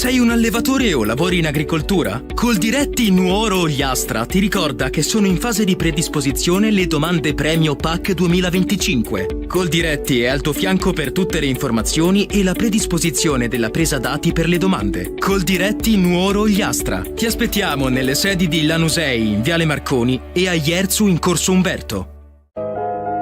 Sei un allevatore o lavori in agricoltura? Coldiretti Nuoro Ogliastra ti ricorda che sono in fase di predisposizione le domande premio PAC 2025. Coldiretti è al tuo fianco per tutte le informazioni e la predisposizione della presa dati per le domande. Coldiretti Nuoro Ogliastra. Ti aspettiamo nelle sedi di Lanusei in Viale Marconi e a Ierzu in Corso Umberto.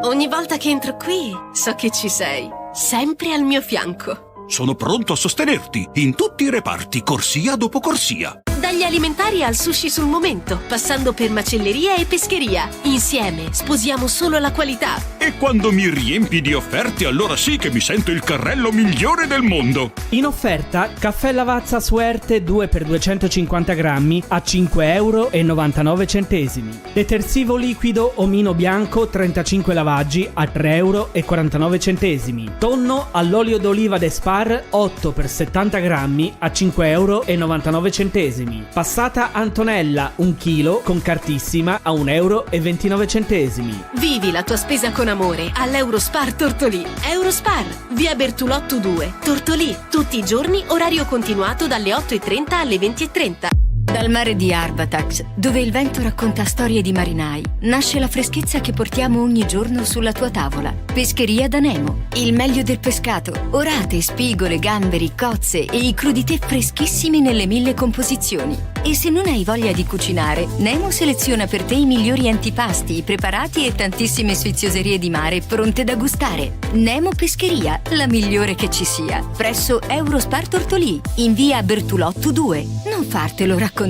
Ogni volta che entro qui so che ci sei, sempre al mio fianco. Sono pronto a sostenerti in tutti i reparti, corsia dopo corsia. Dagli alimentari al sushi sul momento, passando per macelleria e pescheria. Insieme sposiamo solo la qualità. E quando mi riempi di offerte, allora sì che mi sento il carrello migliore del mondo. In offerta, caffè Lavazza Suerte 2 per 250 grammi a 5,99 €. Detersivo liquido Omino Bianco 35 lavaggi a 3,49 €. Tonno all'olio d'oliva Despar 8 per 70 grammi a 5,99 €. Passata Antonella 1 chilo con cartissima a 1,29 €. Vivi la tua spesa con amore all'Eurospar Tortolì. Eurospar, via Bertolotto 2, Tortolì. Tutti i giorni, orario continuato dalle 8:30 alle 20:30. Dal mare di Arbatax, dove il vento racconta storie di marinai, nasce la freschezza che portiamo ogni giorno sulla tua tavola. Pescheria da Nemo. Il meglio del pescato. Orate, spigole, gamberi, cozze e i crudité freschissimi nelle 1000 composizioni. E se non hai voglia di cucinare, Nemo seleziona per te i migliori antipasti, preparati e tantissime sfizioserie di mare pronte da gustare. Nemo Pescheria, la migliore che ci sia. Presso Eurospar Tortolì, in via Bertolotto 2. Non fartelo raccontare.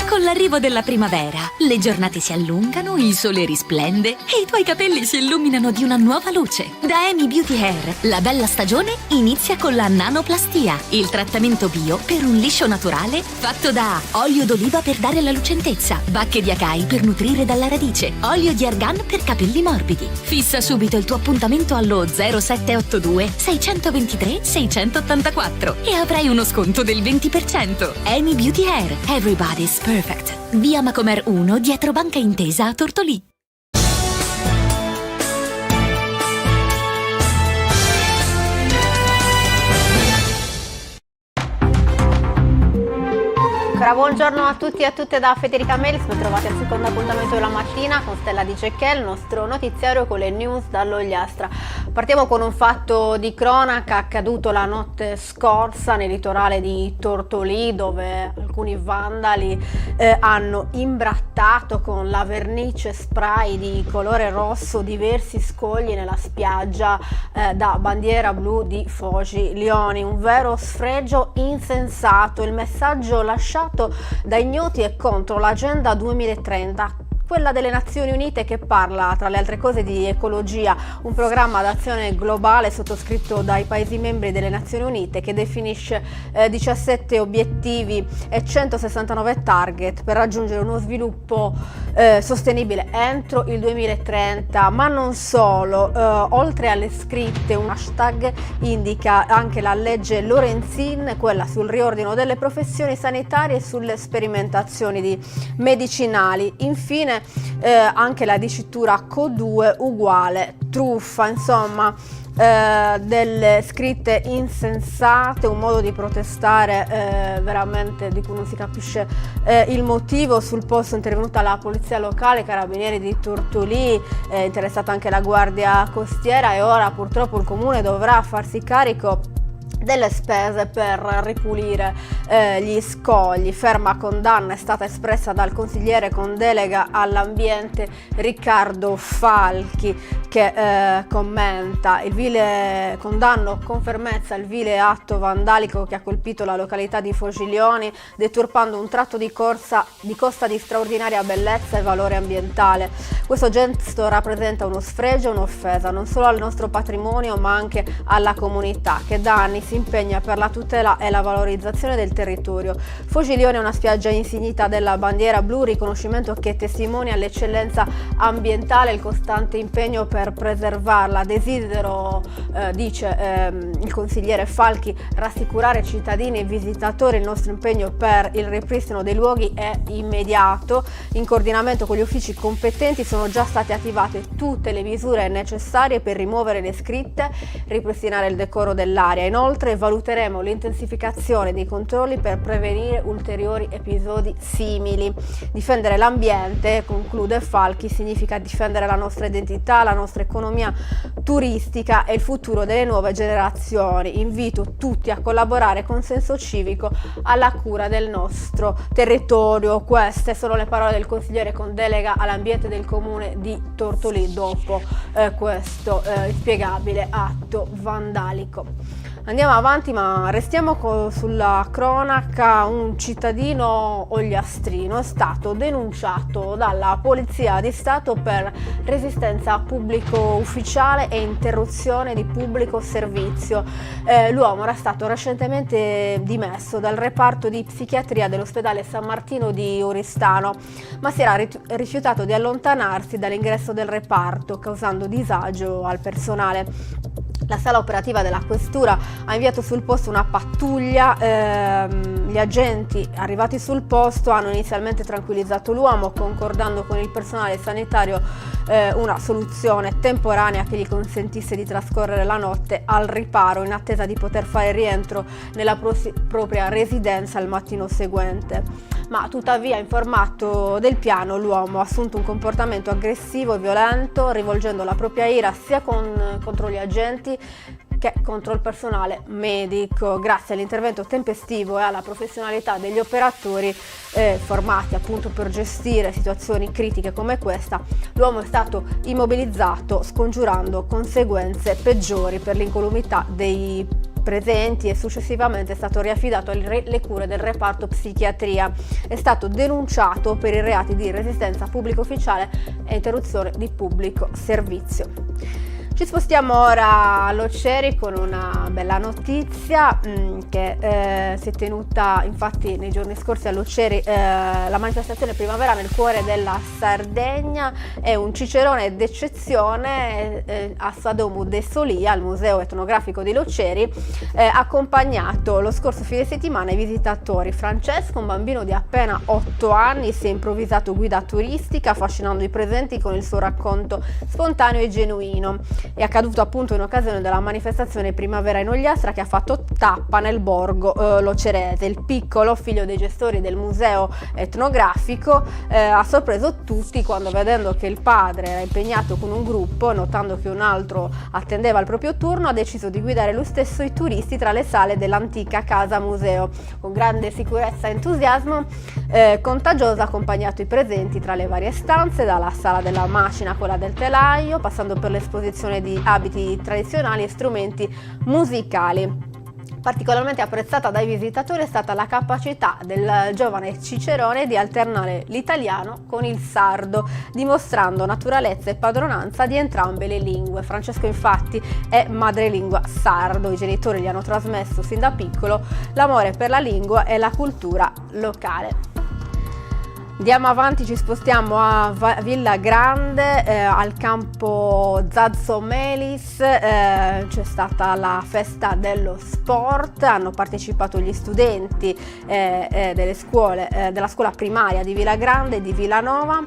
Con l'arrivo della primavera, le giornate si allungano, il sole risplende e i tuoi capelli si illuminano di una nuova luce. Da Amy Beauty Hair, la bella stagione inizia con la nanoplastia, il trattamento bio per un liscio naturale fatto da olio d'oliva per dare la lucentezza, bacche di acai per nutrire dalla radice, olio di argan per capelli morbidi. Fissa subito il tuo appuntamento allo 0782 623 684 e avrai uno sconto del 20%. Amy Beauty Hair, everybody's perfect. Via Macomer 1, dietro Banca Intesa a Tortolì. Buongiorno a tutti e a tutte da Federica Melis, ben trovati al secondo appuntamento della mattina con Stella Di Cecchè, il nostro notiziario con le news dall'Ogliastra. Partiamo con un fatto di cronaca accaduto la notte scorsa nel litorale di Tortolì, dove alcuni vandali hanno imbrattato con la vernice spray di colore rosso diversi scogli nella spiaggia da bandiera blu di Foci Lioni. Un vero sfregio insensato. Il messaggio lasciato da ignoti è contro l'Agenda 2030, quella delle Nazioni Unite, che parla tra le altre cose di ecologia, un programma d'azione globale sottoscritto dai Paesi membri delle Nazioni Unite che definisce 17 obiettivi e 169 target per raggiungere uno sviluppo sostenibile entro il 2030. Ma non solo, oltre alle scritte un hashtag indica anche la legge Lorenzin, quella sul riordino delle professioni sanitarie e sulle sperimentazioni di medicinali. Infine anche la dicitura CO2 uguale truffa, insomma delle scritte insensate, un modo di protestare veramente di cui non si capisce il motivo. Sul posto è intervenuta la polizia locale, carabinieri di Tortolì, è interessata anche la guardia costiera e ora purtroppo il comune dovrà farsi carico delle spese per ripulire gli scogli. Ferma condanna è stata espressa dal consigliere con delega all'ambiente Riccardo Falchi, che commenta il vile condanno con fermezza il vile atto vandalico che ha colpito la località di Foci Lioni, deturpando un tratto di costa di straordinaria bellezza e valore ambientale. Questo gesto rappresenta uno sfregio e un'offesa non solo al nostro patrimonio ma anche alla comunità, che da anni si impegna per la tutela e la valorizzazione del territorio. Foci Lioni è una spiaggia insignita della bandiera blu, riconoscimento che testimonia l'eccellenza ambientale e il costante impegno per preservarla. Desidero, dice il consigliere Falchi, rassicurare cittadini e visitatori. Il nostro impegno per il ripristino dei luoghi è immediato. In coordinamento con gli uffici competenti sono già state attivate tutte le misure necessarie per rimuovere le scritte, ripristinare il decoro dell'area. Inoltre Inoltre valuteremo l'intensificazione dei controlli per prevenire ulteriori episodi simili. Difendere l'ambiente, conclude Falchi, significa difendere la nostra identità, la nostra economia turistica e il futuro delle nuove generazioni. Invito tutti a collaborare con senso civico alla cura del nostro territorio. Queste sono le parole del consigliere con delega all'ambiente del comune di Tortolì dopo questo inspiegabile atto vandalico. Andiamo avanti, ma restiamo sulla cronaca. Un cittadino ogliastrino è stato denunciato dalla Polizia di Stato per resistenza pubblico ufficiale e interruzione di pubblico servizio. L'uomo era stato recentemente dimesso dal reparto di psichiatria dell'ospedale San Martino di Oristano, ma si era rifiutato di allontanarsi dall'ingresso del reparto, causando disagio al personale. La sala operativa della questura ha inviato sul posto una pattuglia. Gli agenti arrivati sul posto hanno inizialmente tranquillizzato l'uomo, concordando con il personale sanitario una soluzione temporanea che gli consentisse di trascorrere la notte al riparo in attesa di poter fare rientro nella propria residenza il mattino seguente. Ma tuttavia, informato del piano, l'uomo ha assunto un comportamento aggressivo e violento, rivolgendo la propria ira sia contro gli agenti che contro il personale medico. Grazie all'intervento tempestivo e alla professionalità degli operatori formati appunto per gestire situazioni critiche come questa, l'uomo è stato immobilizzato, scongiurando conseguenze peggiori per l'incolumità dei presenti, e successivamente è stato riaffidato alle cure del reparto psichiatria. È stato denunciato per i reati di resistenza pubblico ufficiale e interruzione di pubblico servizio. Ci spostiamo ora all'Occeri con una bella notizia che si è tenuta infatti nei giorni scorsi all'Occeri, la manifestazione Primavera nel cuore della Sardegna. È un cicerone d'eccezione a Sadomu de Solia, al Museo Etnografico di Loceri, accompagnato lo scorso fine settimana i visitatori. Francesco, un bambino di appena 8 anni, si è improvvisato guida turistica, affascinando i presenti con il suo racconto spontaneo e genuino. È accaduto appunto in occasione della manifestazione Primavera in Ogliastra, che ha fatto tappa nel borgo locerese. Il piccolo, figlio dei gestori del museo etnografico, ha sorpreso tutti quando, vedendo che il padre era impegnato con un gruppo, notando che un altro attendeva il proprio turno, ha deciso di guidare lui stesso i turisti tra le sale dell'antica casa museo. Con grande sicurezza e entusiasmo contagioso, ha accompagnato i presenti tra le varie stanze, dalla sala della macina a quella del telaio, passando per l'esposizione di abiti tradizionali e strumenti musicali. Particolarmente apprezzata dai visitatori è stata la capacità del giovane cicerone di alternare l'italiano con il sardo, dimostrando naturalezza e padronanza di entrambe le lingue. Francesco infatti è madrelingua sardo, i genitori gli hanno trasmesso sin da piccolo l'amore per la lingua e la cultura locale. Andiamo avanti, ci spostiamo a Villa Grande, al campo Zazzo Melis. C'è stata la festa dello sport, hanno partecipato gli studenti delle scuole, della scuola primaria di Villa Grande e di Villanova,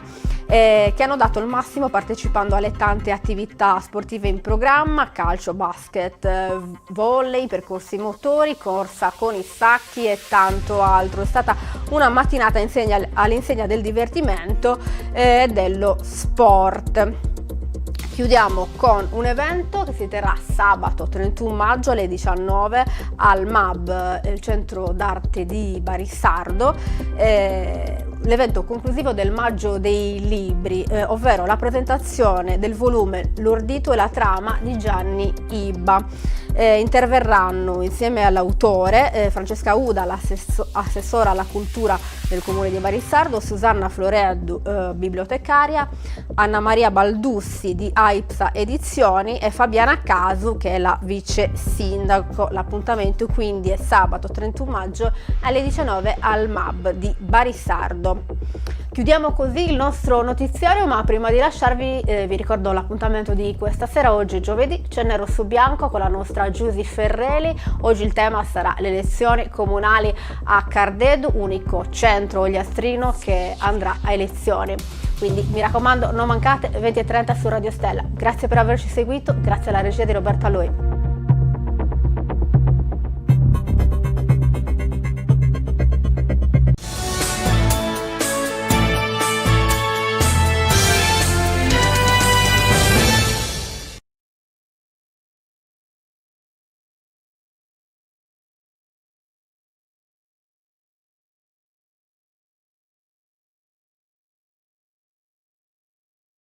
che hanno dato il massimo partecipando alle tante attività sportive in programma: calcio, basket, volley, percorsi motori, corsa con i sacchi e tanto altro. È stata una mattinata all'insegna del divertimento e dello sport. Chiudiamo con un evento che si terrà sabato 31 maggio alle 19 al MAB, il centro d'arte di Barissardo, l'evento conclusivo del Maggio dei Libri, ovvero la presentazione del volume L'Ordito e la trama di Gianni Ibba. Interverranno insieme all'autore Francesca Uda, l'assessora alla cultura del comune di Barissardo, Susanna Floreddu, bibliotecaria, Anna Maria Baldussi di AIPSA Edizioni e Fabiana Casu, che è la vice sindaco. L'appuntamento quindi è sabato 31 maggio alle 19 al MAB di Barissardo. Chiudiamo così il nostro notiziario, ma prima di lasciarvi vi ricordo l'appuntamento di questa sera. Oggi giovedì c'è Nero su Bianco con la nostra Giusy Ferreli. Oggi il tema sarà le elezioni comunali a Cardedu, unico centro ogliastrino che andrà a elezioni. Quindi mi raccomando, non mancate, 20:30 su Radio Stella. Grazie per averci seguito, grazie alla regia di Roberta Loi.